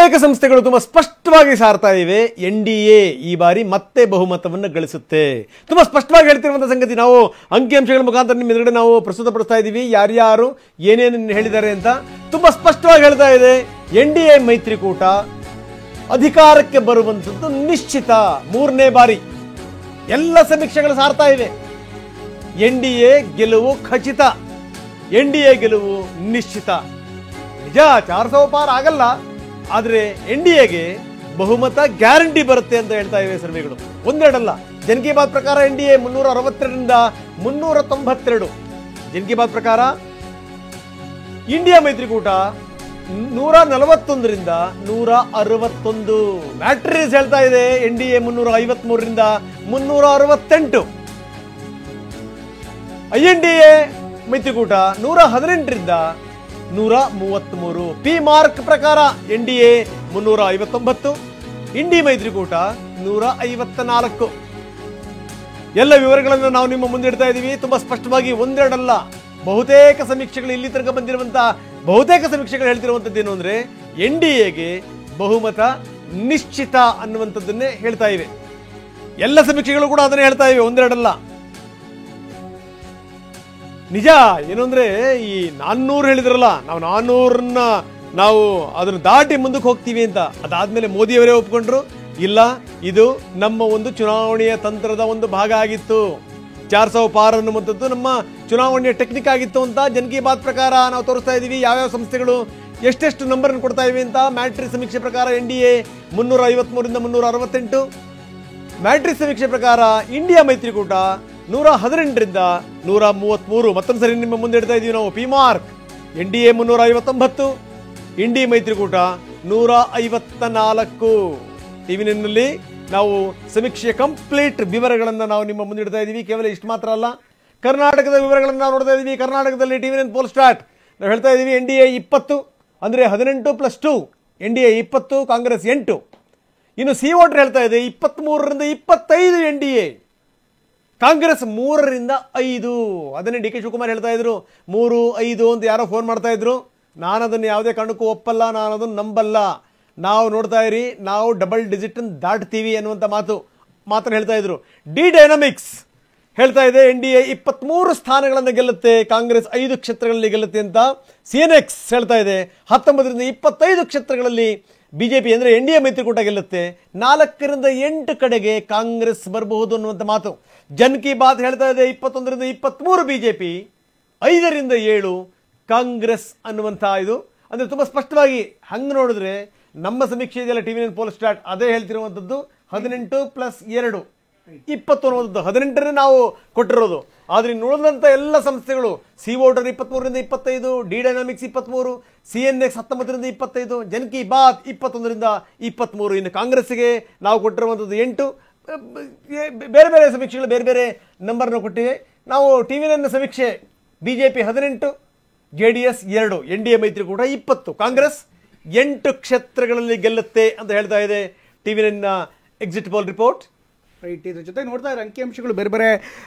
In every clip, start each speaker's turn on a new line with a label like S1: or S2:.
S1: ಬಹುತೇಕ ಸಂಸ್ಥೆಗಳು ತುಂಬಾ ಸ್ಪಷ್ಟವಾಗಿ ಸಾರ್ತಾ ಇವೆ ಎನ್ಡಿಎ ಈ ಬಾರಿ ಮತ್ತೆ ಬಹುಮತವನ್ನು ಗಳಿಸುತ್ತೆ. ತುಂಬಾ ಸ್ಪಷ್ಟವಾಗಿ ಹೇಳ್ತಿರುವಂತಹ ಸಂಗತಿ ನಾವು ಅಂಕಿಅಂಶಗಳ ಮುಖಾಂತರ ನಿಮ್ಮ ಎದುರುಗಡೆ ನಾವು ಪ್ರಸ್ತುತಪಡಿಸ್ತಾ ಇದ್ದೀವಿ. ಯಾರ್ಯಾರು ಏನೇನು ಹೇಳಿದ್ದಾರೆ ಅಂತ ತುಂಬಾ ಸ್ಪಷ್ಟವಾಗಿ ಹೇಳ್ತಾ ಇದೆ. ಎನ್ಡಿಎ ಮೈತ್ರಿಕೂಟ ಅಧಿಕಾರಕ್ಕೆ ಬರುವಂಥದ್ದು ನಿಶ್ಚಿತ. 3ನೇ ಬಾರಿ ಎಲ್ಲ ಸಮೀಕ್ಷೆಗಳು ಸಾರ್ತಾ ಇವೆ. ಎನ್ಡಿಎ ಗೆಲುವು ಖಚಿತ, ಎನ್ಡಿಎ ಗೆಲುವು ನಿಶ್ಚಿತ. ನಿಜ 400 ಪಾರ್ ಆಗಲ್ಲ, ಆದರೆ ಎನ್ಡಿಎಗೆ ಬಹುಮತ ಗ್ಯಾರಂಟಿ ಬರುತ್ತೆ ಅಂತ ಹೇಳ್ತಾ ಇವೆ ಸರ್ವೆಗಳು. ಒಂದೆರಡಲ್ಲ. ಜನ್ ಕಿ ಬಾತ್ ಪ್ರಕಾರ ಎನ್ಡಿಎ 362ರಿಂದ 392. ಜನ್ ಕಿ ಬಾತ್ ಪ್ರಕಾರ ಇಂಡಿಯಾ ಮೈತ್ರಿಕೂಟ 141ರಿಂದ 161. ಮ್ಯಾಟ್ರಿಸ್ ಹೇಳ್ತಾ ಇದೆ ಎನ್ಡಿಎ 353ರಿಂದ 368. ಐಎನ್ಡಿಎ ಮೈತ್ರಿಕೂಟ 118ರಿಂದ 133. ಪಿ ಮಾರ್ಕ್ ಪ್ರಕಾರ ಎನ್ಡಿಎ 359, ಇಂಡಿ ಮೈತ್ರಿಕೂಟ 154. ಎಲ್ಲ ವಿವರಗಳನ್ನು ನಾವು ನಿಮ್ಮ ಮುಂದೆ ಇಡ್ತಾ ಇದ್ದೀವಿ. ತುಂಬಾ ಸ್ಪಷ್ಟವಾಗಿ ಒಂದೆರಡಲ್ಲ, ಬಹುತೇಕ ಸಮೀಕ್ಷೆಗಳು ಇಲ್ಲಿ ತನಕ ಬಂದಿರುವಂತಹ ಬಹುತೇಕ ಸಮೀಕ್ಷೆಗಳು ಹೇಳ್ತಿರುವಂಥದ್ದು ಏನು ಅಂದ್ರೆ ಎನ್ಡಿಎಗೆ ಬಹುಮತ ನಿಶ್ಚಿತ ಅನ್ನುವಂಥದ್ದನ್ನೇ ಹೇಳ್ತಾ ಇವೆ. ಎಲ್ಲ ಸಮೀಕ್ಷೆಗಳು ಕೂಡ ಅದನ್ನೇ ಹೇಳ್ತಾ ಇವೆ, ಒಂದೆರಡಲ್ಲ. ನಿಜ ಏನು ಅಂದ್ರೆ ಈ 400 ಹೇಳಿದ್ರಲ್ಲ, ನಾವು 400ನ್ನ ನಾವು ಅದನ್ನು ದಾಟಿ ಮುಂದಕ್ಕೆ ಹೋಗ್ತೀವಿ ಅಂತ. ಅದಾದ್ಮೇಲೆ ಮೋದಿಯವರೇ ಒಪ್ಕೊಂಡ್ರು, ಇಲ್ಲ ಇದು ನಮ್ಮ ಒಂದು ಚುನಾವಣೆಯ ತಂತ್ರದ ಒಂದು ಭಾಗ ಆಗಿತ್ತು. 400 ಪಾರ್ ಅನ್ನುವಂಥದ್ದು ನಮ್ಮ ಚುನಾವಣೆಯ ಟೆಕ್ನಿಕ್ ಆಗಿತ್ತು ಅಂತ ಜನ್ ಕಿ ಬಾತ್ ಪ್ರಕಾರ ನಾವು ತೋರಿಸ್ತಾ ಇದೀವಿ. ಯಾವ್ಯಾವ ಸಂಸ್ಥೆಗಳು ಎಷ್ಟೆಷ್ಟು ನಂಬರ್ ಕೊಡ್ತಾ ಇವೆ ಅಂತ. ಮ್ಯಾಟ್ರಿಕ್ಸ್ ಸಮೀಕ್ಷೆ ಪ್ರಕಾರ ಎನ್ಡಿಎ 353ರಿಂದ 368. ಮ್ಯಾಟ್ರಿಕ್ಸ್ ಸಮೀಕ್ಷೆ ಪ್ರಕಾರ ಇಂಡಿಯಾ ಮೈತ್ರಿಕೂಟ 118ರಿಂದ 133. ಮತ್ತೊಂದು ಸರಿ ನಿಮ್ಮ ಮುಂದೆ ಇಡ್ತಾ ಇದೀವಿ ನಾವು. ಪಿ ಮಾರ್ಕ್ ಎನ್ಡಿಎ 359, ಇಂಡಿ ಮೈತ್ರಿಕೂಟ 154. ಟಿವಿನಲ್ಲಿ ನಾವು ಸಮೀಕ್ಷೆಯ ಕಂಪ್ಲೀಟ್ ವಿವರಗಳನ್ನು ನಾವು ನಿಮ್ಮ ಮುಂದೆ ಇಡ್ತಾ ಇದ್ದೀವಿ. ಕೇವಲ ಇಷ್ಟು ಮಾತ್ರ ಅಲ್ಲ, ಕರ್ನಾಟಕದ ವಿವರಗಳನ್ನು ನಾವು ನೋಡ್ತಾ ಇದ್ದೀವಿ. ಕರ್ನಾಟಕದಲ್ಲಿ ಟಿವಿಎನ್ ಪೋಲ್ ಸ್ಟಾರ್ಟ್ ನಾವು ಹೇಳ್ತಾ ಇದ್ದೀವಿ ಎನ್ಡಿಎ 20 ಅಂದರೆ 18+2. ಎನ್ಡಿಎ 20, ಕಾಂಗ್ರೆಸ್ 8. ಇನ್ನು ಸಿ ವೋಟರ್ ಹೇಳ್ತಾ ಇದೆ 23ರಿಂದ 25 ಎನ್ಡಿಎ, ಕಾಂಗ್ರೆಸ್ 3ರಿಂದ 5. ಅದನ್ನೇ ಡಿ ಕೆ ಶಿವಕುಮಾರ್ ಹೇಳ್ತಾ ಇದ್ರು, 3, 5 ಅಂತ ಯಾರೋ ಫೋನ್ ಮಾಡ್ತಾ ಇದ್ರು. ನಾನು ಅದನ್ನು ಯಾವುದೇ ಕಾರಣಕ್ಕೂ ಒಪ್ಪಲ್ಲ, ನಾನು ಅದನ್ನು ನಂಬಲ್ಲ. ನಾವು ನೋಡ್ತಾ ಇರಿ, ನಾವು ಡಬಲ್ ಡಿಜಿಟ್ ದಾಟ್ತೀವಿ ಅನ್ನುವಂಥ ಮಾತನ್ನು ಹೇಳ್ತಾ ಇದ್ರು. ಡಿ ಡೈನಾಮಿಕ್ಸ್ ಹೇಳ್ತಾ ಇದೆ ಎನ್ಡಿಎ 23 ಸ್ಥಾನಗಳನ್ನು ಗೆಲ್ಲುತ್ತೆ, ಕಾಂಗ್ರೆಸ್ 5 ಕ್ಷೇತ್ರಗಳಲ್ಲಿ ಗೆಲ್ಲುತ್ತೆ ಅಂತ. ಸಿಎನ್ಎಕ್ಸ್ ಹೇಳ್ತಾ ಇದೆ 19ರಿಂದ 25 ಕ್ಷೇತ್ರಗಳಲ್ಲಿ ಬಿಜೆಪಿ ಅಂದರೆ ಎನ್ಡಿಎ ಮೈತ್ರಿಕೂಟ ಗೆಲ್ಲುತ್ತೆ, 4ರಿಂದ 8 ಕಡೆಗೆ ಕಾಂಗ್ರೆಸ್ ಬರಬಹುದು ಅನ್ನುವಂಥ ಮಾತು. ಜನ್ ಕಿ ಬಾತ್ ಹೇಳ್ತಾ ಇದೆ 21ರಿಂದ 23 ಬಿಜೆಪಿ, 5ರಿಂದ 7 ಕಾಂಗ್ರೆಸ್ ಅನ್ನುವಂಥ ಇದು. ಅಂದರೆ ತುಂಬ ಸ್ಪಷ್ಟವಾಗಿ ಹಂಗೆ ನೋಡಿದ್ರೆ ನಮ್ಮ ಸಮೀಕ್ಷೆ ಇದೆಯಲ್ಲ ಟಿವಿಎನ್ ಪೋಲ್ ಸ್ಟಾರ್ಟ್ ಅದೇ ಹೇಳ್ತಿರುವಂಥದ್ದು 18+2 20 ಅನ್ನುವಂಥದ್ದು. 18ನೇ ನಾವು ಕೊಟ್ಟಿರೋದು. ಆದರೆ ಇನ್ನು ಉಳಿದಂಥ ಎಲ್ಲ ಸಂಸ್ಥೆಗಳು ಸಿ ವೋಟರ್ 23ರಿಂದ 25, ಡಿ ಡೈನಾಮಿಕ್ಸ್ 23, ಸಿಎನ್ಎಕ್ಸ್ 19ರಿಂದ 25, ಜನ್ ಕಿ ಬಾತ್ 21ರಿಂದ 23. ಇನ್ನು ಕಾಂಗ್ರೆಸ್ಗೆ ನಾವು ಕೊಟ್ಟಿರುವಂಥದ್ದು 8. ಬೇರೆ ಬೇರೆ ಸಮೀಕ್ಷೆಗಳು ಬೇರೆ ಬೇರೆ ನಂಬರ್ನ ಕೊಟ್ಟಿವೆ. ನಾವು ಟಿವಿಎನ್ ಸಮೀಕ್ಷೆ ಬಿಜೆಪಿ 18, ಜೆಡಿಎಸ್ 2, ಎನ್ಡಿಎ ಮೈತ್ರಿಕೂಟ 20, ಕಾಂಗ್ರೆಸ್ 8 ಕ್ಷೇತ್ರಗಳಲ್ಲಿ ಗೆಲ್ಲುತ್ತೆ ಅಂತ ಹೇಳ್ತಾ ಇದೆ ಟಿವಿಎನ್ ಎಕ್ಸಿಟ್ ಪೋಲ್ ರಿಪೋರ್ಟ್.
S2: ರೈಟ್. ಇದ್ರ ಜೊತೆ ನೋಡ್ತಾ ಇರೋ ಅಂಕಿಅಂಶಗಳು ಬೇರೆ ಬೇರೆ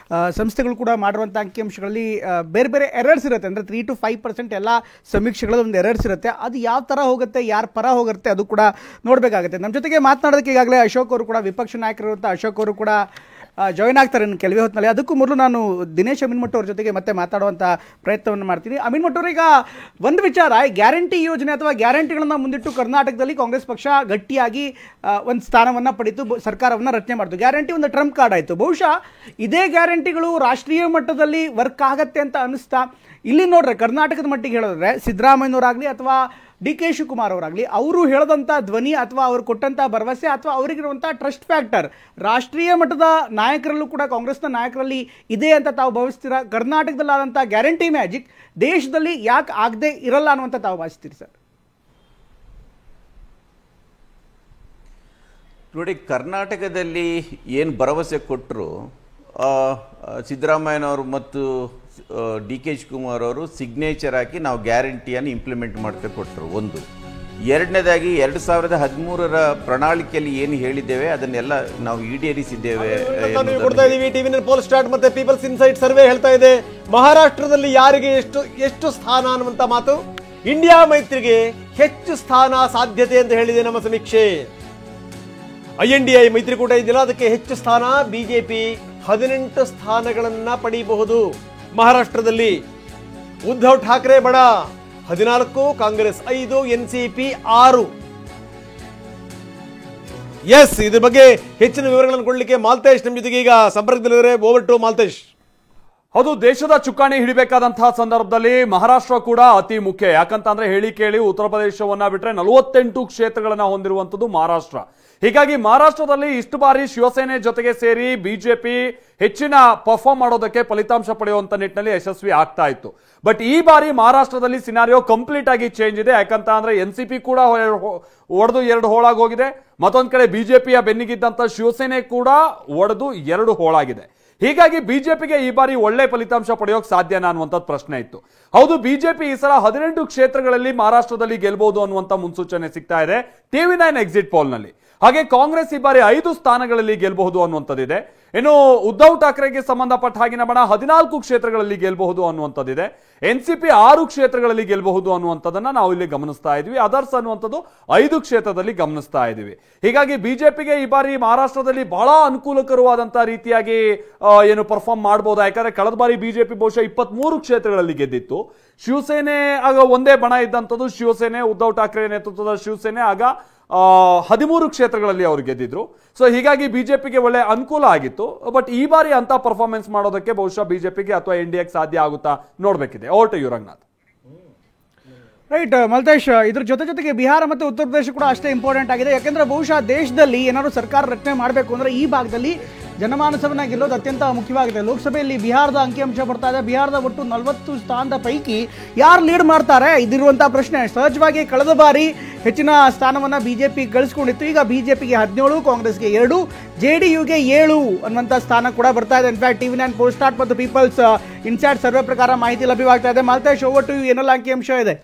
S2: ಸಂಸ್ಥೆಗಳು ಕೂಡ ಮಾಡಿರುವಂಥ ಅಂಕಿಅಂಶಗಳಲ್ಲಿ ಬೇರೆ ಬೇರೆ ಎರರ್ಸ್ ಇರುತ್ತೆ. ಅಂದರೆ 3 to 5% ಎಲ್ಲ ಸಮೀಕ್ಷೆಗಳಲ್ಲಿ ಒಂದು ಎರರ್ಸ್ ಇರುತ್ತೆ. ಅದು ಯಾವ ಥರ ಹೋಗುತ್ತೆ, ಯಾರ ಪರ ಹೋಗುತ್ತೆ ಅದು ಕೂಡ ನೋಡಬೇಕಾಗುತ್ತೆ. ನಮ್ಮ ಜೊತೆಗೆ ಮಾತನಾಡೋದಕ್ಕೆ ಈಗಾಗಲೇ ಅಶೋಕ್ ಅವರು ಕೂಡ, ವಿಪಕ್ಷ ನಾಯಕರಿರುವಂಥ ಅಶೋಕ್ ಅವರು ಕೂಡ ಜಾಯ್ನ್ ಆಗ್ತಾರೆ ಇನ್ನು ಕೆಲವೇ ಹೊತ್ತಿನಲ್ಲಿ. ಅದಕ್ಕೂ ಮೊದಲು ನಾನು ದಿನೇಶ್ ಅಮೀನ್ಮಠ್ ಅವ್ರ ಜೊತೆಗೆ ಮತ್ತೆ ಮಾತಾಡುವಂಥ ಪ್ರಯತ್ನವನ್ನು ಮಾಡ್ತೀನಿ. ಅಮೀನ್ಮಠ್ ಅವರು, ಈಗ ಒಂದು ವಿಚಾರ, ಗ್ಯಾರಂಟಿ ಯೋಜನೆ ಅಥವಾ ಗ್ಯಾರಂಟಿಗಳನ್ನು ಮುಂದಿಟ್ಟು ಕರ್ನಾಟಕದಲ್ಲಿ ಕಾಂಗ್ರೆಸ್ ಪಕ್ಷ ಗಟ್ಟಿಯಾಗಿ ಒಂದು ಸ್ಥಾನವನ್ನು ಪಡೆದು ಸರ್ಕಾರವನ್ನು ರಚನೆ ಮಾಡಿತು. ಗ್ಯಾರಂಟಿ ಒಂದು ಟ್ರಂಪ್ ಕಾರ್ಡ್ ಆಯಿತು. ಬಹುಶಃ ಇದೇ ಗ್ಯಾರಂಟಿಗಳು ರಾಷ್ಟ್ರೀಯ ಮಟ್ಟದಲ್ಲಿ ವರ್ಕ್ ಆಗತ್ತೆ ಅಂತ ಅನಿಸ್ತಾ. ಇಲ್ಲಿ ನೋಡ್ರೆ ಕರ್ನಾಟಕದ ಮಟ್ಟಿಗೆ ಹೇಳಿದ್ರೆ ಸಿದ್ದರಾಮಯ್ಯನವರಾಗಲಿ ಅಥವಾ ಡಿ ಕೆ ಶಿವಕುಮಾರ್ ಅವರಾಗಲಿ, ಅವರು ಹೇಳದಂಥ ಧ್ವನಿ ಅಥವಾ ಅವರು ಕೊಟ್ಟಂಥ ಭರವಸೆ ಅಥವಾ ಅವರಿಗಿರುವಂಥ ಟ್ರಸ್ಟ್ ಫ್ಯಾಕ್ಟರ್ ರಾಷ್ಟ್ರೀಯ ಮಟ್ಟದ ನಾಯಕರಲ್ಲೂ ಕೂಡ, ಕಾಂಗ್ರೆಸ್ನ ನಾಯಕರಲ್ಲಿ ಇದೆ ಅಂತ ತಾವು ಭಾವಿಸ್ತೀರಾ? ಕರ್ನಾಟಕದಲ್ಲಾದಂಥ ಗ್ಯಾರಂಟಿ ಮ್ಯಾಜಿಕ್ ದೇಶದಲ್ಲಿ ಯಾಕೆ ಆಗದೆ ಇರಲ್ಲ ಅನ್ನುವಂಥ ತಾವು ಭಾವಿಸ್ತೀರಿ ಸರ್?
S3: ನೋಡಿ, ಕರ್ನಾಟಕದಲ್ಲಿ ಏನು ಭರವಸೆ ಕೊಟ್ಟರು ಸಿದ್ದರಾಮಯ್ಯನವರು ಮತ್ತು ಡಿ ಕೆ ಶಿವಕುಮಾರ್ ಅವರು ಸಿಗ್ನೇಚರ್ ಹಾಕಿ ನಾವು ಗ್ಯಾರಂಟಿಯನ್ನು ಇಂಪ್ಲಿಮೆಂಟ್ ಮಾಡ್ತಾ ಕೊಟ್ಟರು. ಒಂದು. ಎರಡನೇದಾಗಿ 2013ರ ಪ್ರಣಾಳಿಕೆಯಲ್ಲಿ ಏನು ಹೇಳಿದ್ದೇವೆ ಅದನ್ನೆಲ್ಲ ನಾವು ಈಡೇರಿಸಿದ್ದೇವೆ.
S1: ಟಿವಿಎನ್ ಪೋಲ್ ಸ್ಟಾರ್ಟ್ ಮತ್ತೆ ಪೀಪಲ್ಸ್ ಇನ್ಸೈಟ್ ಸರ್ವೆ ಹೇಳ್ತಾ ಇದೆ ಮಹಾರಾಷ್ಟ್ರದಲ್ಲಿ ಯಾರಿಗೆ ಎಷ್ಟು ಸ್ಥಾನ ಅನ್ನುವಂಥ ಮಾತು. ಇಂಡಿಯಾ ಮೈತ್ರಿಗೆ ಹೆಚ್ಚು ಸ್ಥಾನ ಸಾಧ್ಯತೆ ಅಂತ ಹೇಳಿದೆ ನಮ್ಮ ಸಮೀಕ್ಷೆ. INDA ಮೈತ್ರಿಕೂಟ ಇದೆಯಲ್ಲ, ಅದಕ್ಕೆ ಹೆಚ್ಚು ಸ್ಥಾನ. ಬಿಜೆಪಿ 18 ಸ್ಥಾನಗಳನ್ನ ಪಡೆಯಬಹುದು ಮಹಾರಾಷ್ಟ್ರದಲ್ಲಿ. ಉದ್ಧವ್ ಠಾಕ್ರೆ ಬಡ 14, ಕಾಂಗ್ರೆಸ್ 5, NCP 6. ಎಸ್, ಇದ್ರ ಬಗ್ಗೆ ಹೆಚ್ಚಿನ ವಿವರಗಳನ್ನು ಕೊಡಲಿಕ್ಕೆ ಮಾಲ್ತೇಶ್ ನಮ್ಮ ಜೊತೆಗೆ ಈಗ ಸಂಪರ್ಕದಲ್ಲಿದ್ದಾರೆ. Over to Maltesh.
S4: ಅದು ದೇಶದ ಚುಕ್ಕಾಣಿ ಹಿಡಿಬೇಕಾದಂತಹ ಸಂದರ್ಭದಲ್ಲಿ ಮಹಾರಾಷ್ಟ್ರ ಕೂಡ ಅತಿ ಮುಖ್ಯ. ಯಾಕಂತಂದ್ರೆ ಹೇಳಿ ಕೇಳಿ ಉತ್ತರ ಪ್ರದೇಶವನ್ನ ಬಿಟ್ರೆ 48 ಕ್ಷೇತ್ರಗಳನ್ನ ಹೊಂದಿರುವಂತದ್ದು ಮಹಾರಾಷ್ಟ್ರ. ಹೀಗಾಗಿ ಮಹಾರಾಷ್ಟ್ರದಲ್ಲಿ ಇಷ್ಟು ಬಾರಿ ಶಿವಸೇನೆ ಜೊತೆಗೆ ಸೇರಿ ಬಿಜೆಪಿ ಹೆಚ್ಚಿನ ಪರ್ಫಾರ್ಮ್ ಮಾಡೋದಕ್ಕೆ, ಫಲಿತಾಂಶ ಪಡೆಯುವಂತ ನಿಟ್ಟಿನಲ್ಲಿ ಯಶಸ್ವಿ ಆಗ್ತಾ ಇತ್ತು. ಬಟ್ ಈ ಬಾರಿ ಮಹಾರಾಷ್ಟ್ರದಲ್ಲಿ ಸಿನಾರಿಯೋ ಕಂಪ್ಲೀಟ್ ಆಗಿ ಚೇಂಜ್ ಇದೆ. ಯಾಕಂತ ಅಂದ್ರೆ NCP ಕೂಡ ಒಡೆದು 2 ಹೋಳಾಗಿ ಹೋಗಿದೆ. ಮತ್ತೊಂದ್ ಕಡೆ ಬಿಜೆಪಿಯ ಬೆನ್ನಿಗಿದ್ದಂತ ಶಿವಸೇನೆ ಕೂಡ ಒಡೆದು 2 ಹೋಳಾಗಿದೆ. ಹೀಗಾಗಿ ಬಿಜೆಪಿಗೆ ಈ ಬಾರಿ ಒಳ್ಳೆ ಫಲಿತಾಂಶ ಪಡೆಯೋಕೆ ಸಾಧ್ಯನಾ ಅನ್ನುವಂಥದ್ದು ಪ್ರಶ್ನೆ ಇತ್ತು. ಹೌದು, ಬಿಜೆಪಿ ಈ ಸಲ 18 ಕ್ಷೇತ್ರಗಳಲ್ಲಿ ಮಹಾರಾಷ್ಟ್ರದಲ್ಲಿ ಗೆಲ್ಬಹುದು ಅನ್ನುವಂಥ ಮುನ್ಸೂಚನೆ ಸಿಗ್ತಾ ಇದೆ TV9 ಎಕ್ಸಿಟ್ ಪೋಲ್ ನಲ್ಲಿ. ಹಾಗೆ ಕಾಂಗ್ರೆಸ್ ಈ ಬಾರಿ 5 ಸ್ಥಾನಗಳಲ್ಲಿ ಗೆಲ್ಲಬಹುದು ಅನ್ನುವಂಥದ್ದಿದೆ. ಇನ್ನು ಉದ್ಧವ್ ಠಾಕ್ರೆಗೆ ಸಂಬಂಧಪಟ್ಟ ಹಾಗಿನ ಬಣ 14 ಕ್ಷೇತ್ರಗಳಲ್ಲಿ ಗೆಲ್ಲಬಹುದು ಅನ್ನುವಂಥದ್ದಿದೆ. NCP 6 ಕ್ಷೇತ್ರಗಳಲ್ಲಿ ಗೆಲ್ಲಬಹುದು ಅನ್ನುವಂಥದ್ದನ್ನ ನಾವು ಇಲ್ಲಿ ಗಮನಿಸ್ತಾ ಇದ್ವಿ. ಅದರ್ಸ್ ಅನ್ನುವಂಥದ್ದು 5 ಕ್ಷೇತ್ರದಲ್ಲಿ ಗಮನಿಸ್ತಾ ಇದ್ವಿ. ಹೀಗಾಗಿ ಬಿಜೆಪಿಗೆ ಈ ಬಾರಿ ಮಹಾರಾಷ್ಟ್ರದಲ್ಲಿ ಬಹಳ ಅನುಕೂಲಕರವಾದಂತಹ ರೀತಿಯಾಗಿ ಏನು ಪರ್ಫಾರ್ಮ್ ಮಾಡಬಹುದು. ಯಾಕಂದ್ರೆ ಕಳೆದ ಬಾರಿ ಬಿಜೆಪಿ ಬಹುಶಃ 23 ಕ್ಷೇತ್ರಗಳಲ್ಲಿ ಗೆದ್ದಿತ್ತು. ಶಿವಸೇನೆ ಆಗ ಒಂದೇ ಬಣ ಇದ್ದಂಥದ್ದು ಶಿವಸೇನೆ, ಉದ್ಧವ್ ಠಾಕ್ರೆ ನೇತೃತ್ವದ ಶಿವಸೇನೆ ಆಗ 13 ಕ್ಷೇತ್ರಗಳಲ್ಲಿ ಅವರು ಗೆದ್ದಿದ್ರು. ಸೊ ಹೀಗಾಗಿ ಬಿಜೆಪಿಗೆ ಒಳ್ಳೆ ಅನುಕೂಲ ಆಗಿತ್ತು. ಬಟ್ ಈ ಬಾರಿ ಅಂತ ಪರ್ಫಾರ್ಮೆನ್ಸ್ ಮಾಡೋದಕ್ಕೆ ಬಹುಶಃ ಬಿಜೆಪಿಗೆ ಅಥವಾ NDAಗೆ ಸಾಧ್ಯ ಆಗುತ್ತಾ ನೋಡ್ಬೇಕಿದೆ. Over to you Ranganath.
S2: Right Maltesh, ಇದ್ರ ಜೊತೆಗೆ ಬಿಹಾರ ಮತ್ತು ಉತ್ತರ ಪ್ರದೇಶ ಕೂಡ ಅಷ್ಟೇ ಇಂಪಾರ್ಟೆಂಟ್ ಆಗಿದೆ. ಯಾಕೆಂದ್ರೆ ಬಹುಶಃ ದೇಶದಲ್ಲಿ ಏನಾದ್ರು ಸರ್ಕಾರ ರಚನೆ ಮಾಡಬೇಕು ಅಂದ್ರೆ ಈ ಭಾಗದಲ್ಲಿ ಜನಮಾನಸವನ್ನ ಗೆಲ್ಲೋದು ಅತ್ಯಂತ ಮುಖ್ಯವಾಗಿದೆ. ಲೋಕಸಭೆಯಲ್ಲಿ ಬಿಹಾರದ ಅಂಕಿಅಂಶ ಬರ್ತಾ ಇದೆ. ಬಿಹಾರದ ಒಟ್ಟು 40 ಸ್ಥಾನದ ಪೈಕಿ ಯಾರು ಲೀಡ್ ಮಾಡ್ತಾರೆ ಇದಿರುವಂತಹ ಪ್ರಶ್ನೆ. ಸಹಜವಾಗಿ ಕಳೆದ ಬಾರಿ ಹೆಚ್ಚಿನ ಸ್ಥಾನವನ್ನ ಬಿಜೆಪಿ ಗಳಿಸ್ಕೊಂಡಿತ್ತು. ಈಗ ಬಿಜೆಪಿಗೆ 17, ಕಾಂಗ್ರೆಸ್ಗೆ 2, JDUಗೆ 7 ಅನ್ನುವಂಥ ಸ್ಥಾನ ಕೂಡ ಬರ್ತಾ ಇದೆ. ಇನ್ಫ್ಯಾಕ್ಟ್ TV9 ಪೋಲ್ಸ್ಟಾಟ್ ಮತ್ತು ಪೀಪಲ್ಸ್ ಇನ್ಸೈಟ್ ಸರ್ವೆ ಪ್ರಕಾರ ಮಾಹಿತಿ ಲಭ್ಯವಾಗ್ತಾ ಇದೆ. ಮಾಲ್ತೇಶ್, ಓವರ್ ಟು ಯು, ಏನೆಲ್ಲ ಅಂಕಿಅಂಶ ಇದೆ?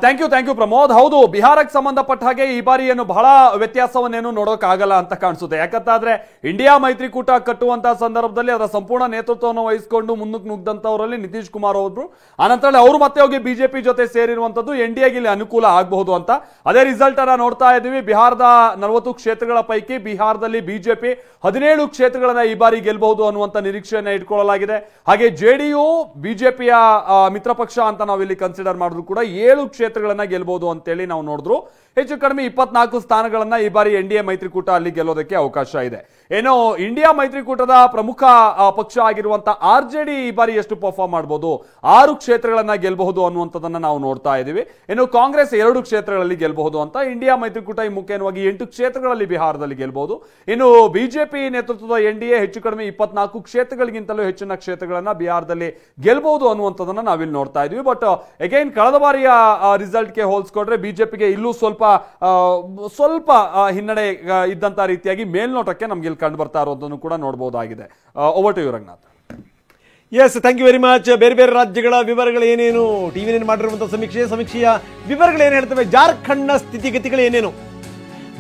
S4: Thank you Pramod. ಹೌದು, ಬಿಹಾರಕ್ಕೆ ಸಂಬಂಧಪಟ್ಟ ಹಾಗೆ ಈ ಬಾರಿ ಏನು ಬಹಳ ವ್ಯತ್ಯಾಸವನ್ನೇನು ನೋಡೋಕ್ಕಾಗಲ್ಲ ಅಂತ ಕಾಣಿಸುತ್ತೆ. ಯಾಕಂತಾದ್ರೆ ಇಂಡಿಯಾ ಮೈತ್ರಿಕೂಟ ಕಟ್ಟುವಂತಹ ಸಂದರ್ಭದಲ್ಲಿ ಅದರ ಸಂಪೂರ್ಣ ನೇತೃತ್ವವನ್ನು ವಹಿಸಿಕೊಂಡು ಮುಂದಕ್ಕೆ ನುಗ್ದಂತವರಲ್ಲಿ ನಿತೀಶ್ ಕುಮಾರ್ ಅವರು, ಆನಂತರ ಅವರು ಮತ್ತೆ ಹೋಗಿ ಬಿಜೆಪಿ ಜೊತೆ ಸೇರಿರುವಂತದ್ದು NDAಗೆ ಇಲ್ಲಿ ಅನುಕೂಲ ಆಗಬಹುದು ಅಂತ. ಅದೇ ರಿಸಲ್ಟ್ ಅನ್ನ ನೋಡ್ತಾ ಇದ್ದೀವಿ. ಬಿಹಾರದ 40 ಕ್ಷೇತ್ರಗಳ ಪೈಕಿ ಬಿಹಾರದಲ್ಲಿ ಬಿಜೆಪಿ 17 ಕ್ಷೇತ್ರಗಳನ್ನ ಈ ಬಾರಿ ಗೆಲ್ಲಬಹುದು ಅನ್ನುವಂತ ನಿರೀಕ್ಷೆಯನ್ನ ಇಟ್ಕೊಳ್ಳಲಾಗಿದೆ. ಹಾಗೆ JDU ಬಿಜೆಪಿಯ ಮಿತ್ರ ಪಕ್ಷ ಅಂತ ನಾವು ಇಲ್ಲಿ ಕನ್ಸಿಡರ್ ಮಾಡಿದ್ರು ಕೂಡ 7 ಕ್ಷೇತ್ರಗಳನ್ನ ಗೆಲ್ಲಬಹುದು ಅಂತೇಳಿ ನಾವು ನೋಡಿದ್ರು. ಹೆಚ್ಚು ಕಡಿಮೆ 24 ಸ್ಥಾನಗಳನ್ನ ಈ ಬಾರಿ NDA ಮೈತ್ರಿಕೂಟ ಅಲ್ಲಿ ಗೆಲ್ಲೋದಕ್ಕೆ ಅವಕಾಶ ಇದೆ. ಏನೋ ಇಂಡಿಯಾ ಮೈತ್ರಿಕೂಟದ ಪ್ರಮುಖ ಪಕ್ಷ ಆಗಿರುವಂತ RJD ಈ ಬಾರಿ ಎಷ್ಟು ಪರ್ಫಾರ್ಮ್ ಮಾಡಬಹುದು, 6 ಕ್ಷೇತ್ರಗಳನ್ನ ಗೆಲ್ಲಬಹುದು ಅನ್ನುವಂಥದ್ದನ್ನ ನಾವು ನೋಡ್ತಾ ಇದ್ದೀವಿ. ಇನ್ನು ಕಾಂಗ್ರೆಸ್ 2 ಕ್ಷೇತ್ರಗಳಲ್ಲಿ ಗೆಲ್ಲಬಹುದು ಅಂತ. ಇಂಡಿಯಾ ಮೈತ್ರಿಕೂಟ ಈ ಮುಖ್ಯವಾಗಿ 8 ಕ್ಷೇತ್ರಗಳಲ್ಲಿ ಬಿಹಾರದಲ್ಲಿ ಗೆಲ್ಲಬಹುದು. ಇನ್ನು ಬಿಜೆಪಿ ನೇತೃತ್ವದ NDA ಹೆಚ್ಚು ಕಡಿಮೆ 24 ಕ್ಷೇತ್ರಗಳಿಗಿಂತಲೂ ಹೆಚ್ಚಿನ ಕ್ಷೇತ್ರಗಳನ್ನ ಬಿಹಾರದಲ್ಲಿ ಗೆಲ್ಲಬಹುದು ಅನ್ನುವಂಥದ್ದನ್ನ ನಾವಿಲ್ಲಿ ನೋಡ್ತಾ ಇದ್ವಿ. ಬಟ್ ಅಗೈನ್ ಕಳೆದ ಬಾರಿಯ ರಿಸಲ್ಟ್ಗೆ ಹೋಲಿಸ್ಕೊಂಡ್ರೆ ಬಿಜೆಪಿಗೆ ಇಲ್ಲೂ ಸ್ವಲ್ಪ ಹಿನ್ನಡೆ ಇದ್ದಂತ ರೀತಿಯಾಗಿ ಮೇಲ್ನೋಟಕ್ಕೆ ನಮ್ಗೆ ಇಲ್ಲಿ ಕಂಡು ಬರ್ತಾ ಇರೋದನ್ನು ಕೂಡ ನೋಡಬಹುದಾಗಿದೆ. Over to you Ranganath.
S1: Yes, thank you very much. ಬೇರೆ ಬೇರೆ ರಾಜ್ಯಗಳ ವಿವರಗಳು ಏನೇನು, TV9 ಮಾಡಿರುವಂತಹ ಸಮೀಕ್ಷೆಯ ವಿವರಗಳು ಏನು ಹೇಳ್ತವೆ? ಜಾರ್ಖಂಡ್ನ ಸ್ಥಿತಿಗತಿಗಳು ಏನೇನು?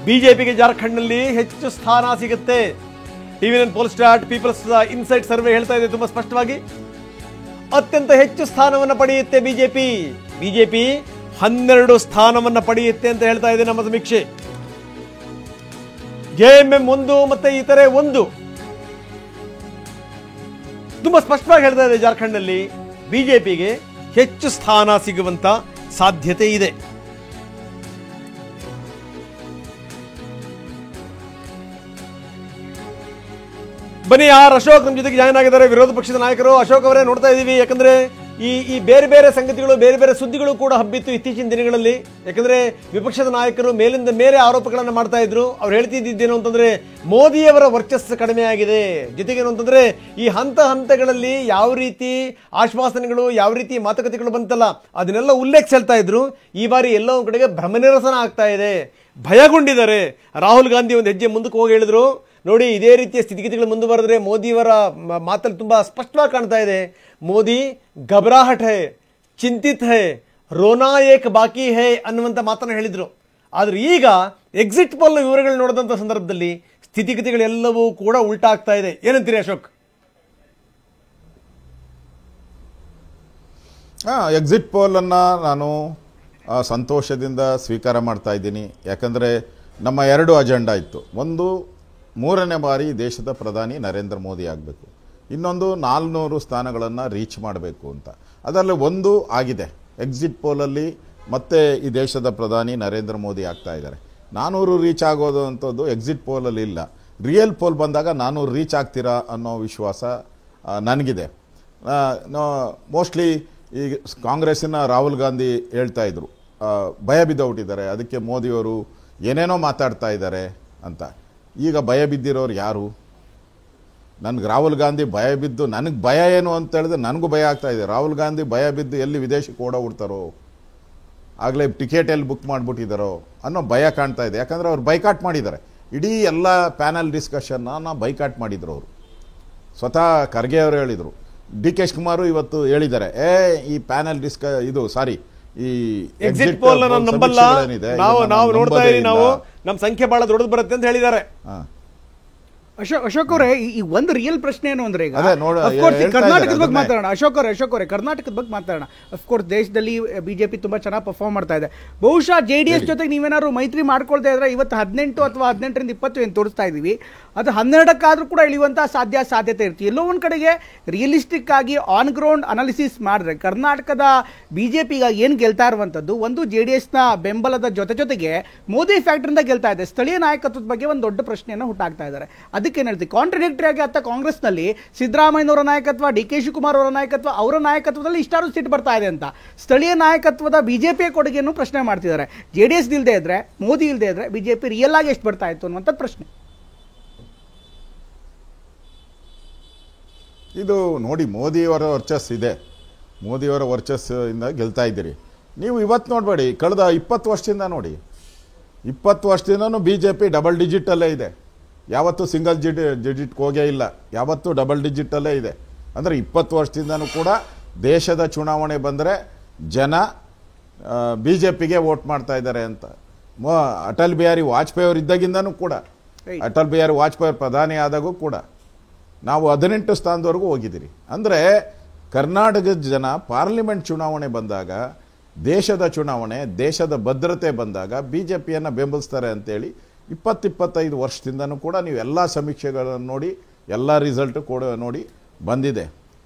S1: ಬಿಜೆಪಿಗೆ ಜಾರ್ಖಂಡ್ನಲ್ಲಿ ಹೆಚ್ಚು ಸ್ಥಾನ ಸಿಗುತ್ತೆ. TV9 ಪೋಲ್ಸ್ಟಾಟ್ ಪೀಪಲ್ಸ್ ಇನ್ಸೈಟ್ ಸರ್ವೆ ಹೇಳ್ತಾ ಇದೆ ತುಂಬಾ ಸ್ಪಷ್ಟವಾಗಿ. ಅತ್ಯಂತ ಹೆಚ್ಚು ಸ್ಥಾನವನ್ನು ಪಡೆಯುತ್ತೆ ಬಿಜೆಪಿ 12 ಸ್ಥಾನವನ್ನು ಪಡೆಯುತ್ತೆ ಅಂತ ಹೇಳ್ತಾ ಇದೆ ನಮ್ಮ ಸಮೀಕ್ಷೆ. JMM 1 ಮತ್ತೆ ಇತರೆ 1 ತುಂಬಾ ಸ್ಪಷ್ಟವಾಗಿ ಹೇಳ್ತಾ ಇದೆ. ಜಾರ್ಖಂಡ್ನಲ್ಲಿ ಬಿಜೆಪಿಗೆ ಹೆಚ್ಚು ಸ್ಥಾನ ಸಿಗುವಂತ ಸಾಧ್ಯತೆ ಇದೆ. ಬನ್ನಿ, ಅಶೋಕ್ ನಮ್ಮ ಜೊತೆಗೆ ಜಾಯ್ನ್ ಆಗಿದ್ದಾರೆ, ವಿರೋಧ ಪಕ್ಷದ ನಾಯಕರು. ಅಶೋಕ್ ಅವರೇ, ನೋಡ್ತಾ ಇದ್ದೀವಿ ಯಾಕಂದ್ರೆ ಈ ಬೇರೆ ಬೇರೆ ಸಂಗತಿಗಳು, ಬೇರೆ ಬೇರೆ ಸುದ್ದಿಗಳು ಕೂಡ ಹಬ್ಬಿತ್ತು ಇತ್ತೀಚಿನ ದಿನಗಳಲ್ಲಿ. ಯಾಕಂದ್ರೆ ವಿಪಕ್ಷದ ನಾಯಕರು ಮೇಲಿಂದ ಮೇಲೆ ಆರೋಪಗಳನ್ನು ಮಾಡ್ತಾ ಇದ್ರು. ಅವ್ರು ಹೇಳ್ತಿದ್ದೇನು ಅಂತಂದ್ರೆ ಮೋದಿಯವರ ವರ್ಚಸ್ಸು ಕಡಿಮೆ ಆಗಿದೆ. ಜೊತೆಗೇನು ಅಂತಂದ್ರೆ ಈ ಹಂತಗಳಲ್ಲಿ ಯಾವ ರೀತಿ ಆಶ್ವಾಸನೆಗಳು, ಯಾವ ರೀತಿ ಮಾತುಕತೆಗಳು ಬಂತಲ್ಲ, ಅದನ್ನೆಲ್ಲ ಉಲ್ಲೇಖಿಸ್ತಾ ಇದ್ರು. ಈ ಬಾರಿ ಎಲ್ಲ ಒಂದು ಕಡೆಗೆ ಭ್ರಮನಿರಸನ ಆಗ್ತಾ ಇದೆ, ಭಯಗೊಂಡಿದ್ದಾರೆ. ರಾಹುಲ್ ಗಾಂಧಿ ಒಂದು ಹೆಜ್ಜೆ ಮುಂದಕ್ಕೆ ಹೋಗಿ ಹೇಳಿದ್ರು, ನೋಡಿ ಇದೇ ರೀತಿಯ ಸ್ಥಿತಿಗತಿಗಳು ಮುಂದುವರೆದ್ರೆ ಮೋದಿಯವರ ಮಾತಲ್ಲಿ ತುಂಬಾ ಸ್ಪಷ್ಟವಾಗಿ ಕಾಣ್ತಾ ಇದೆ, ಮೋದಿ ಘಬರಾಹಟ್ ಹೈ, ಚಿಂತಿತ್ ಹೈ, ರೋನಾ ಏಕ್ ಬಾಕಿ ಹೈ ಅನ್ನುವಂಥ ಮಾತನ್ನು ಹೇಳಿದ್ರು. ಆದ್ರೆ ಈಗ ಎಕ್ಸಿಟ್ ಪೋಲ್ ವಿವರಗಳು ನೋಡಿದಂಥ ಸಂದರ್ಭದಲ್ಲಿ ಸ್ಥಿತಿಗತಿಗಳೆಲ್ಲವೂ ಕೂಡ ಉಲ್ಟಾ ಆಗ್ತಾ ಇದೆ. ಏನಂತೀರಿ ಅಶೋಕ್?
S5: ಎಕ್ಸಿಟ್ ಪೋಲ್ ಅನ್ನ ನಾನು ಸಂತೋಷದಿಂದ ಸ್ವೀಕಾರ ಮಾಡ್ತಾ ಇದ್ದೀನಿ. ಯಾಕಂದರೆ ನಮ್ಮ 2 ಅಜೆಂಡಾ ಇತ್ತು. ಒಂದು 3ನೇ ಬಾರಿ ದೇಶದ ಪ್ರಧಾನಿ ನರೇಂದ್ರ ಮೋದಿ ಆಗಬೇಕು, ಇನ್ನೊಂದು 400 ಸ್ಥಾನಗಳನ್ನು ರೀಚ್ ಮಾಡಬೇಕು ಅಂತ. ಅದರಲ್ಲಿ ಒಂದು ಆಗಿದೆ. ಎಕ್ಸಿಟ್ ಪೋಲಲ್ಲಿ ಮತ್ತೆ ಈ ದೇಶದ ಪ್ರಧಾನಿ ನರೇಂದ್ರ ಮೋದಿ ಆಗ್ತಾ ಇದ್ದಾರೆ. 400 ರೀಚ್ ಆಗೋದು ಅಂಥದ್ದು ಎಕ್ಸಿಟ್ ಪೋಲಲ್ಲಿ ಇಲ್ಲ. ರಿಯಲ್ ಪೋಲ್ ಬಂದಾಗ 400 ರೀಚ್ ಆಗ್ತೀರಾ ಅನ್ನೋ ವಿಶ್ವಾಸ ನನಗಿದೆ. ಮೋಸ್ಟ್ಲಿ ಈ ಕಾಂಗ್ರೆಸ್ಸಿನ ರಾಹುಲ್ ಗಾಂಧಿ ಹೇಳ್ತಾ ಇದ್ರು, ಭಯ ಬಿದ್ದೋಗ್ಬಿಟ್ಟಿದ್ದಾರೆ, ಅದಕ್ಕೆ ಮೋದಿಯವರು ಏನೇನೋ ಮಾತಾಡ್ತಾ ಇದ್ದಾರೆ ಅಂತ. ಈಗ ಭಯ ಬಿದ್ದಿರೋರು ಯಾರು? ನನಗೆ ರಾಹುಲ್ ಗಾಂಧಿ ಭಯ ಬಿದ್ದು, ನನಗೆ ಭಯ ಏನು ಅಂತ ಹೇಳಿದ್ರೆ ನನಗೂ ಭಯ ಆಗ್ತಾ ಇದೆ. ರಾಹುಲ್ ಗಾಂಧಿ ಭಯ ಬಿದ್ದು ಎಲ್ಲಿ ವಿದೇಶಕ್ಕೆ ಓಡೋಗ್ಬಿಡ್ತಾರೋ, ಆಗಲೇ ಟಿಕೆಟ್ ಎಲ್ಲಿ ಬುಕ್ ಮಾಡಿಬಿಟ್ಟಿದ್ದಾರೋ ಅನ್ನೋ ಭಯ ಕಾಣ್ತಾ ಇದೆ. ಯಾಕಂದರೆ ಅವ್ರು ಬೈಕಾಟ್ ಮಾಡಿದ್ದಾರೆ. ಇಡೀ ಎಲ್ಲ ಪ್ಯಾನಲ್ ಡಿಸ್ಕಷನ್ನ ಬೈಕಾಟ್ ಮಾಡಿದ್ರು ಅವರು. ಸ್ವತಃ ಖರ್ಗೆ ಅವರು ಹೇಳಿದರು. ಡಿ ಕೆ ಶಿವಕುಮಾರ್ ಇವತ್ತು ಹೇಳಿದ್ದಾರೆ, ಈ ಪ್ಯಾನಲ್ ಈ
S1: ಎಕ್ಸಿಟ್ ಪೋಲ್ ನಂಬಲ್ಲ, ನಾವು ನೋಡ್ತಾ ಇದೀವಿ, ನಾವು ನಮ್ಮ ಸಂಖ್ಯೆ ಬಹಳ ದೊಡ್ಡದು ಬರುತ್ತೆ ಅಂತ ಹೇಳಿದ್ದಾರೆ.
S2: ಅಶೋಕ್ ಅವರೇ, ಈ ಒಂದು ರಿಯಲ್ ಪ್ರಶ್ನೆ ಏನು ಅಂದ್ರೆ, ಈಗ ಕರ್ನಾಟಕದ ಬಗ್ಗೆ ಮಾತಾಡೋಣ. ಅಶೋಕ್ ಅವರೇ ಕರ್ನಾಟಕದ ಬಗ್ಗೆ ಮಾತಾಡೋಣ. ಅಫ್ಕೋರ್ಸ್ ದೇಶದಲ್ಲಿ ಬಿಜೆಪಿ ತುಂಬಾ ಚೆನ್ನಾಗಿ ಪರ್ಫಾರ್ಮ್ ಮಾಡ್ತಾ ಇದೆ. ಬಹುಶಃ JDS ಜೊತೆಗೆ ನೀವೇನಾದ್ರು ಮೈತ್ರಿ ಮಾಡ್ಕೊಳ್ತಾ ಇದ್ರೆ ಇವತ್ತು 18 ಅಥವಾ 18ರಿಂದ 20 ಏನು ತೋರಿಸ್ತಾ ಇದೀವಿ, ಅದು 12ಕ್ಕಾದ್ರೂ ಕೂಡ ಇಳಿಯುವಂತಹ ಸಾಧ್ಯತೆ ಇರುತ್ತೆ. ಎಲ್ಲೋ ಒಂದ್ ಕಡೆಗೆ ರಿಯಲಿಸ್ಟಿಕ್ ಆಗಿ ಆನ್ ಗ್ರೌಂಡ್ ಅನಾಲಿಸಿಸ್ ಮಾಡಿದ್ರೆ ಕರ್ನಾಟಕದ ಬಿಜೆಪಿ ಏನ್ ಗೆಲ್ತಾ ಇರುವಂತದ್ದು, ಒಂದು JDS ನ ಬೆಂಬಲದ ಜೊತೆಗೆ ಮೋದಿ ಫ್ಯಾಕ್ಟರಿಂದ ಗೆಲ್ತಾ ಇದೆ. ಸ್ಥಳೀಯ ನಾಯಕತ್ವದ ಬಗ್ಗೆ ಒಂದು ದೊಡ್ಡ ಪ್ರಶ್ನೆಯನ್ನು ಹುಟ್ಟಾಕ್ತಾ ಇದ್ದಾರೆ. ಅದಕ್ಕೆ ಏನ್ ಹೇಳ್ತೀವಿ, ಕಾಂಟ್ರಡಿಕ್ಟರಿ ಆಗಿ ಅತ್ತ ಕಾಂಗ್ರೆಸ್ನಲ್ಲಿ ಸಿದ್ದರಾಮಯ್ಯನವರ ನಾಯಕತ್ವ, DK ಶಿವಕುಮಾರ್ ಅವರ ನಾಯಕತ್ವ, ಅವರ ನಾಯಕತ್ವದಲ್ಲಿ ಇಷ್ಟಾರು ಸೀಟ್ ಬರ್ತಾ ಇದೆ ಅಂತ ಸ್ಥಳೀಯ ನಾಯಕತ್ವದ ಬಿಜೆಪಿಯ ಕೊಡುಗೆಯನ್ನು ಪ್ರಶ್ನೆ ಮಾಡ್ತಿದ್ದಾರೆ. JDS ಇಲ್ಲದೆ ಇದ್ರೆ, ಮೋದಿ ಇಲ್ಲದೆ ಇದ್ರೆ ಬಿಜೆಪಿ ರಿಯಲ್ ಆಗಿ ಎಷ್ಟು ಬರ್ತಾ ಇತ್ತು ಅನ್ನುವಂಥ ಪ್ರಶ್ನೆ.
S5: ಇದು ನೋಡಿ, ಮೋದಿಯವರ ವರ್ಚಸ್ ಇದೆ. ಮೋದಿಯವರ ವರ್ಚಸ್ಸಿಂದ ಗೆಲ್ತಾ ಇದ್ದೀರಿ ನೀವು. ಇವತ್ತು ನೋಡಬೇಡಿ, ಕಳೆದ 20 ವರ್ಷದಿಂದ ನೋಡಿ, 20 ವರ್ಷದಿಂದನೂ BJP ಡಬಲ್ ಡಿಜಿಟಲ್ಲೇ ಇದೆ. ಯಾವತ್ತೂ ಸಿಂಗಲ್ ಡಿಜಿಟ್ಗೆ ಹೋಗೇ ಇಲ್ಲ, ಯಾವತ್ತೂ ಡಬಲ್ ಡಿಜಿಟಲ್ಲೇ ಇದೆ. ಅಂದರೆ 20 ವರ್ಷದಿಂದನೂ ಕೂಡ ದೇಶದ ಚುನಾವಣೆ ಬಂದರೆ ಜನ BJPಗೆ ವೋಟ್ ಮಾಡ್ತಾ ಇದ್ದಾರೆ ಅಂತ. ಅಟಲ್ ಬಿಹಾರಿ ವಾಜಪೇಯಿ ಅವರು ಇದ್ದಾಗಿಂದನೂ ಕೂಡ, ಅಟಲ್ ಬಿಹಾರಿ ವಾಜಪೇಯಿ ಪ್ರಧಾನಿ ಆದಾಗೂ ಕೂಡ ನಾವು 18 ಸ್ಥಾನದವರೆಗೂ ಹೋಗಿದ್ದೀರಿ. ಅಂದರೆ ಕರ್ನಾಟಕದ ಜನ ಪಾರ್ಲಿಮೆಂಟ್ ಚುನಾವಣೆ ಬಂದಾಗ, ದೇಶದ ಚುನಾವಣೆ, ದೇಶದ ಭದ್ರತೆ ಬಂದಾಗ BJPಯನ್ನು ಬೆಂಬಲಿಸ್ತಾರೆ ಅಂತೇಳಿ 20-25 ವರ್ಷದಿಂದನೂ ಕೂಡ ನೀವು ಎಲ್ಲ ಸಮೀಕ್ಷೆಗಳನ್ನು ನೋಡಿ, ಎಲ್ಲ ರಿಸಲ್ಟ್ ಕೂಡ ನೋಡಿ ಬಂದಿದೆ.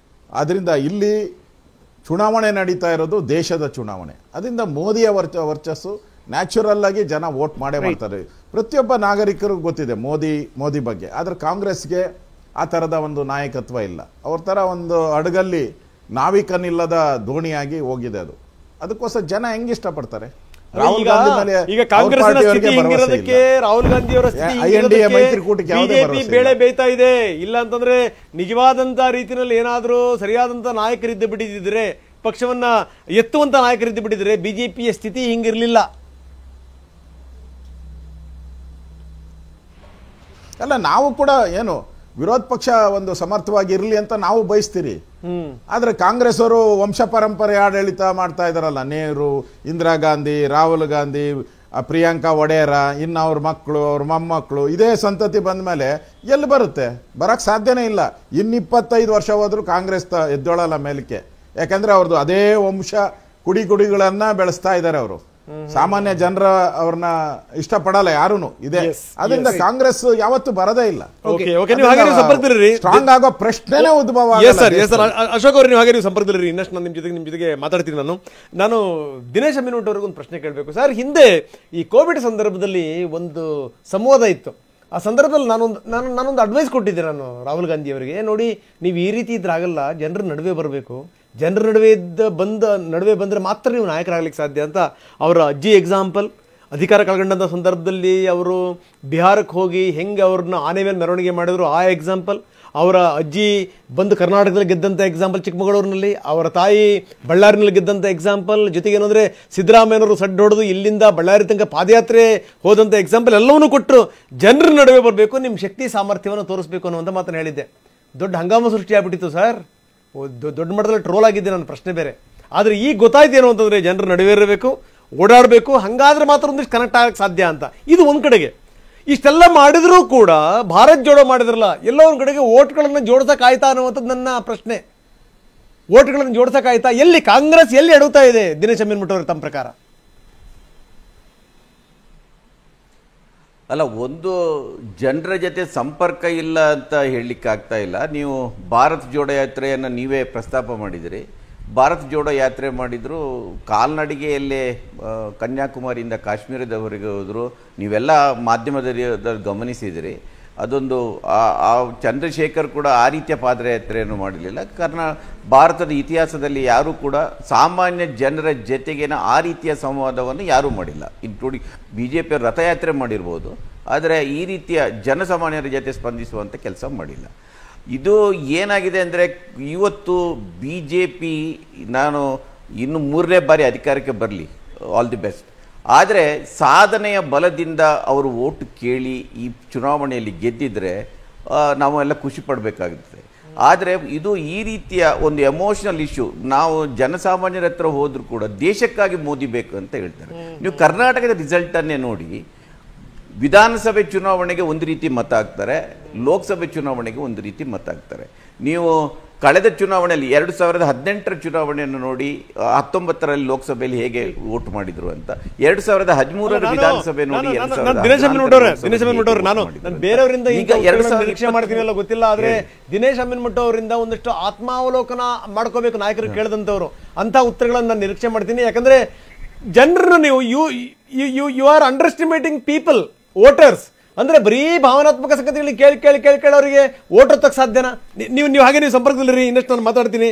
S5: ಆದ್ದರಿಂದ ಇಲ್ಲಿ ಚುನಾವಣೆ ನಡೀತಾ ಇರೋದು ದೇಶದ ಚುನಾವಣೆ. ಅದರಿಂದ ಮೋದಿಯ ವರ್ಚಸ್ಸು ನ್ಯಾಚುರಲ್ ಆಗಿ ಜನ ವೋಟ್ ಮಾಡೇ ಮಾಡ್ತಾರೆ. ಪ್ರತಿಯೊಬ್ಬ ನಾಗರಿಕರಿಗೂ ಗೊತ್ತಿದೆ ಮೋದಿ ಬಗ್ಗೆ. ಆದರೆ ಕಾಂಗ್ರೆಸ್ಗೆ ಆ ಥರದ ಒಂದು ನಾಯಕತ್ವ ಇಲ್ಲ. ಅವ್ರ ಥರ ಒಂದು ಹಡಗಲ್ಲಿ ನಾವಿಕನಿಲ್ಲದ ದೋಣಿಯಾಗಿ ಹೋಗಿದೆ ಅದು. ಅದಕ್ಕೋಸ್ಕರ ಜನ ಹೆಂಗೆ ಇಷ್ಟಪಡ್ತಾರೆ? ರಾಹುಲ್ ಗಾಂಧಿ ಮೇಲೆ
S1: ಈಗ ಕಾಂಗ್ರೆಸ್ನ ಸ್ಥಿತಿ ಹಿಂಗಿರೋದಕ್ಕೆ, ರಾಹುಲ್ ಗಾಂಧಿ ಅವರ
S5: ಮೈತ್ರಿಕೂಟಕ್ಕೆ
S1: ಬಿಜೆಪಿ ಬೇಳೆ ಬೇಯ್ತಾ ಇದೆ. ಇಲ್ಲ ಅಂತಂದ್ರೆ ನಿಜವಾದಂತ ರೀತಿಯಲ್ಲಿ ಏನಾದ್ರೂ ಸರಿಯಾದಂತ ನಾಯಕರಿದ್ದು ಬಿಟ್ಟಿದ್ರೆ, ಪಕ್ಷವನ್ನ ಎತ್ತುವಂತ ನಾಯಕರಿದ್ದು ಬಿಟ್ಟಿದ್ರೆ ಬಿಜೆಪಿಯ ಸ್ಥಿತಿ ಹಿಂಗಿರ್ಲಿಲ್ಲ.
S5: ಅಲ್ಲ, ನಾವು ಕೂಡ ಏನು ವಿರೋಧ ಪಕ್ಷ ಒಂದು ಸಮರ್ಥವಾಗಿ ಇರಲಿ ಅಂತ ನಾವು ಬಯಸ್ತೀರಿ. ಆದ್ರೆ ಕಾಂಗ್ರೆಸ್ ಅವರು ವಂಶ ಪರಂಪರೆ ಆಡಳಿತ ಮಾಡ್ತಾ ಇದಾರಲ್ಲ, ನೆಹರು, ಇಂದಿರಾ ಗಾಂಧಿ, ರಾಹುಲ್ ಗಾಂಧಿ, ಪ್ರಿಯಾಂಕಾ ವಡೇರ, ಇನ್ನು ಅವ್ರ ಮಕ್ಕಳು, ಅವ್ರ ಮೊಮ್ಮಕ್ಕಳು, ಇದೇ ಸಂತತಿ ಬಂದ ಮೇಲೆ ಎಲ್ಲಿ ಬರುತ್ತೆ? ಬರಕ್ ಸಾಧ್ಯನೇ ಇಲ್ಲ. 25 ವರ್ಷ ಹೋದ್ರು ಕಾಂಗ್ರೆಸ್ ಎದ್ದೊಳಲ್ಲ ಮೇಲಕ್ಕೆ. ಯಾಕಂದ್ರೆ ಅವ್ರದ್ದು ಅದೇ ವಂಶ ಕುಡಿಗಳನ್ನ ಬೆಳೆಸ್ತಾ ಇದ್ದಾರೆ ಅವರು. ಸಾಮಾನ್ಯ ಜನರ ಅವ್ರನ್ನ ಇಷ್ಟಪಡಲ್ಲ ಯಾರೂನು ಇದೆ. ಅದರಿಂದ ಕಾಂಗ್ರೆಸ್ ಯಾವತ್ತು ಬರದೇ ಇಲ್ಲ. ಸ್ಟ್ರಾಂಗ್ ಆಗೋ ಪ್ರಶ್ನೆನೇ ಉದ್ಭವ.
S1: ಅಶೋಕ್ ಅವರು, ನೀವು ಹಾಗೆ ನೀವು ಸಂಪರ್ಕದಲ್ಲಿ ಇನ್ನಷ್ಟು ನಾನು ನಿಮ್ಮ ಜೊತೆಗೆ ಮಾತಾಡ್ತೀನಿ. ನಾನು ದಿನೇಶ್ ಅಮ್ಮಿನಮಠ ಅವ್ರಿಗೆ ಒಂದು ಪ್ರಶ್ನೆ ಕೇಳಬೇಕು ಸರ್. ಹಿಂದೆ ಈ ಕೋವಿಡ್ ಸಂದರ್ಭದಲ್ಲಿ ಒಂದು ಸಂವಾದ ಇತ್ತು. ಆ ಸಂದರ್ಭದಲ್ಲಿ ನಾನೊಂದು ಅಡ್ವೈಸ್ ಕೊಟ್ಟಿದ್ದೆ ನಾನು ರಾಹುಲ್ ಗಾಂಧಿ ಅವರಿಗೆ. ನೋಡಿ, ನೀವು ಈ ರೀತಿ ಇದ್ರೆ ಆಗಲ್ಲ, ಜನರ ನಡುವೆ ಬರಬೇಕು, ಜನರ ನಡುವೆ ಬಂದರೆ ಮಾತ್ರ ನೀವು ನಾಯಕರಾಗ್ಲಿಕ್ಕೆ ಸಾಧ್ಯ ಅಂತ. ಅವರ ಅಜ್ಜಿ ಎಕ್ಸಾಂಪಲ್, ಅಧಿಕಾರ ಕಳ್ಕೊಂಡಂಥ ಸಂದರ್ಭದಲ್ಲಿ ಅವರು ಬಿಹಾರಕ್ಕೆ ಹೋಗಿ ಹೆಂಗೆ ಅವ್ರನ್ನ ಆನೆ ಮೇಲೆ ಮೆರವಣಿಗೆ ಮಾಡಿದ್ರು ಆ ಎಕ್ಸಾಂಪಲ್, ಅವರ ಅಜ್ಜಿ ಬಂದು ಕರ್ನಾಟಕದಲ್ಲಿ ಗೆದ್ದಂಥ ಎಕ್ಸಾಂಪಲ್ ಚಿಕ್ಕಮಗಳೂರಿನಲ್ಲಿ, ಅವರ ತಾಯಿ ಬಳ್ಳಾರಿನಲ್ಲಿ ಗೆದ್ದಂಥ ಎಕ್ಸಾಂಪಲ್, ಜೊತೆಗೆ ಏನಂದರೆ ಸಿದ್ದರಾಮಯ್ಯನವರು ಸಡ್ಡು ಹೊಡೆದು ಇಲ್ಲಿಂದ ಬಳ್ಳಾರಿ ತನಕ ಪಾದಯಾತ್ರೆ ಹೋದಂಥ ಎಕ್ಸಾಂಪಲ್ ಎಲ್ಲವನ್ನೂ ಕೊಟ್ಟರು. ಜನರ ನಡುವೆ ಬರಬೇಕು, ನಿಮ್ಮ ಶಕ್ತಿ ಸಾಮರ್ಥ್ಯವನ್ನು ತೋರಿಸಬೇಕು ಅನ್ನುವಂಥ ಮಾತನ್ನು ಹೇಳಿದ್ದೆ. ದೊಡ್ಡ ಹಂಗಾಮ ಸೃಷ್ಟಿಯಾಗ್ಬಿಟ್ಟಿತ್ತು ಸರ್. ದೊಡ್ಡ ಮಟ್ಟದಲ್ಲಿ ಟ್ರೋಲ್ ಆಗಿದ್ದೆ ನನ್ನ ಪ್ರಶ್ನೆ ಬೇರೆ. ಆದರೆ ಈಗ ಗೊತ್ತಾಯ್ತು ಏನು ಅಂತಂದರೆ, ಜನರ ನಡುವೆ ಇರಬೇಕು, ಓಡಾಡಬೇಕು, ಹಂಗಾದ್ರೆ ಮಾತ್ರ ಒಂದಿಷ್ಟು ಕನೆಕ್ಟ್ ಆಗಕ್ಕೆ ಸಾಧ್ಯ ಅಂತ. ಇದು ಒಂದು ಕಡೆಗೆ. ಇಷ್ಟೆಲ್ಲ ಮಾಡಿದರೂ ಕೂಡ ಭಾರತ್ ಜೋಡೋ ಮಾಡಿದ್ರಲ್ಲ, ಎಲ್ಲೋ ಒಂದು ಕಡೆಗೆ ಓಟ್ಗಳನ್ನು ಜೋಡ್ಸೋಕ್ಕಾಯ್ತಾ ಅನ್ನುವಂಥದ್ದು ನನ್ನ ಪ್ರಶ್ನೆ. ಓಟ್ಗಳನ್ನು ಜೋಡ್ಸೋಕ್ಕಾಯ್ತಾ? ಎಲ್ಲಿ ಕಾಂಗ್ರೆಸ್ ಎಲ್ಲಿ ಎಡುತ್ತಾ ಇದೆ ದಿನೇಶ್ ಅಮ್ಮಿನಮಠ ಅವರು ತಮ್ಮ ಪ್ರಕಾರ?
S3: ಅಲ್ಲ, ಒಂದು ಜನರ ಜೊತೆ ಸಂಪರ್ಕ ಇಲ್ಲ ಅಂತ ಹೇಳಲಿಕ್ಕೆ ಆಗ್ತಾ ಇಲ್ಲ. ನೀವು ಭಾರತ್ ಜೋಡೋ ಯಾತ್ರೆಯನ್ನು ನೀವೇ ಪ್ರಸ್ತಾಪ ಮಾಡಿದಿರಿ. ಭಾರತ್ ಜೋಡೋ ಯಾತ್ರೆ ಮಾಡಿದ್ರು ಕಾಲ್ನಡಿಗೆಯಲ್ಲೇ ಕನ್ಯಾಕುಮಾರಿಯಿಂದ ಕಾಶ್ಮೀರದವರೆಗೆ ಹೋದರು. ನೀವೆಲ್ಲ ಮಾಧ್ಯಮದಲ್ಲಿ ಗಮನಿಸಿದಿರಿ. ಅದೊಂದು ಆ ಚಂದ್ರಶೇಖರ್ ಕೂಡ ಆ ರೀತಿಯ ಪಾದಯಾತ್ರೆಯನ್ನು ಮಾಡಲಿಲ್ಲ. ಭಾರತದ ಇತಿಹಾಸದಲ್ಲಿ ಯಾರೂ ಕೂಡ ಸಾಮಾನ್ಯ ಜನರ ಜೊತೆಗಿನ ಆ ರೀತಿಯ ಸಂವಾದವನ್ನು ಯಾರೂ ಮಾಡಿಲ್ಲ. ಇನ್ಕ್ಲೂಡಿಂಗ್ BJP ರಥಯಾತ್ರೆ ಮಾಡಿರ್ಬೋದು, ಆದರೆ ಈ ರೀತಿಯ ಜನಸಾಮಾನ್ಯರ ಜೊತೆ ಸ್ಪಂದಿಸುವಂಥ ಕೆಲಸ ಮಾಡಿಲ್ಲ. ಇದು ಏನಾಗಿದೆ ಅಂದರೆ, ಇವತ್ತು BJP ನಾನು ಇನ್ನು 3ನೇ ಬಾರಿ ಅಧಿಕಾರಕ್ಕೆ ಬರಲಿ, ಆಲ್ ದಿ ಬೆಸ್ಟ್. ಆದರೆ ಸಾಧನೆಯ ಬಲದಿಂದ ಅವರು ಓಟು ಕೇಳಿ ಈ ಚುನಾವಣೆಯಲ್ಲಿ ಗೆದ್ದಿದ್ರೆ ನಾವೆಲ್ಲ ಖುಷಿ ಪಡಬೇಕಾಗುತ್ತೆ. ಆದರೆ ಇದು ಈ ರೀತಿಯ ಒಂದು ಎಮೋಷನಲ್ ಇಶ್ಯೂ. ನಾವು ಜನಸಾಮಾನ್ಯರ ಹತ್ರ ಹೋದರೂ ಕೂಡ ದೇಶಕ್ಕಾಗಿ ಮೋದಿ ಬೇಕು ಅಂತ ಹೇಳ್ತಾರೆ. ನೀವು ಕರ್ನಾಟಕದ ರಿಸಲ್ಟನ್ನೇ ನೋಡಿ, ವಿಧಾನಸಭೆ ಚುನಾವಣೆಗೆ ಒಂದು ರೀತಿ ಮತ ಹಾಕ್ತಾರೆ, ಲೋಕಸಭೆ ಚುನಾವಣೆಗೆ ಒಂದು ರೀತಿ ಮತ ಹಾಕ್ತಾರೆ. ನೀವು ಕಳೆದ ಚುನಾವಣೆಯಲ್ಲಿ 2018ರ ಚುನಾವಣೆಯನ್ನು ನೋಡಿ, 19ರಲ್ಲಿ ಲೋಕಸಭೆಯಲ್ಲಿ ಹೇಗೆ ವೋಟ್ ಮಾಡಿದ್ರು ಅಂತ, 2013ರ ವಿಧಾನಸಭೆ ನೋಡಿ,
S1: ದಿನೇಶ್ ಅಮ್ಮಿನಮಠ ನಾನು ಬೇರೆಯವರಿಂದ ಈಗ ನಿರೀಕ್ಷೆ ಮಾಡ್ತೀನಲ್ಲ ಗೊತ್ತಿಲ್ಲ, ಆದ್ರೆ ದಿನೇಶ್ ಅಮ್ಮಿನಮಠ ಅವರಿಂದ ಒಂದಷ್ಟು ಆತ್ಮಾವಲೋಕನ ಮಾಡ್ಕೋಬೇಕು ನಾಯಕರು ಕೇಳಿದಂಥವ್ರು. ಅಂತ ಉತ್ತರಗಳನ್ನು ನಾನು ನಿರೀಕ್ಷೆ ಮಾಡ್ತೀನಿ. ಯಾಕಂದ್ರೆ ಜನರನ್ನು ನೀವು you are underestimating people, voters. ಅಂದ್ರೆ ಬರೀ ಭಾವನಾತ್ಮಕ ಸಂಗತಿಗಳಿಗೆ ಕೇಳಿ ಅವರಿಗೆ ವೋಟ್ ಹೊತ್ತಕ್ಕೆ ಸಾಧ್ಯನಾ? ನೀವು ಹಾಗೆ ನೀವು ಸಂಪರ್ಕದಲ್ಲಿರಿ. ಇನ್ನಷ್ಟು ನಾನು ಮಾತಾಡ್ತೀನಿ.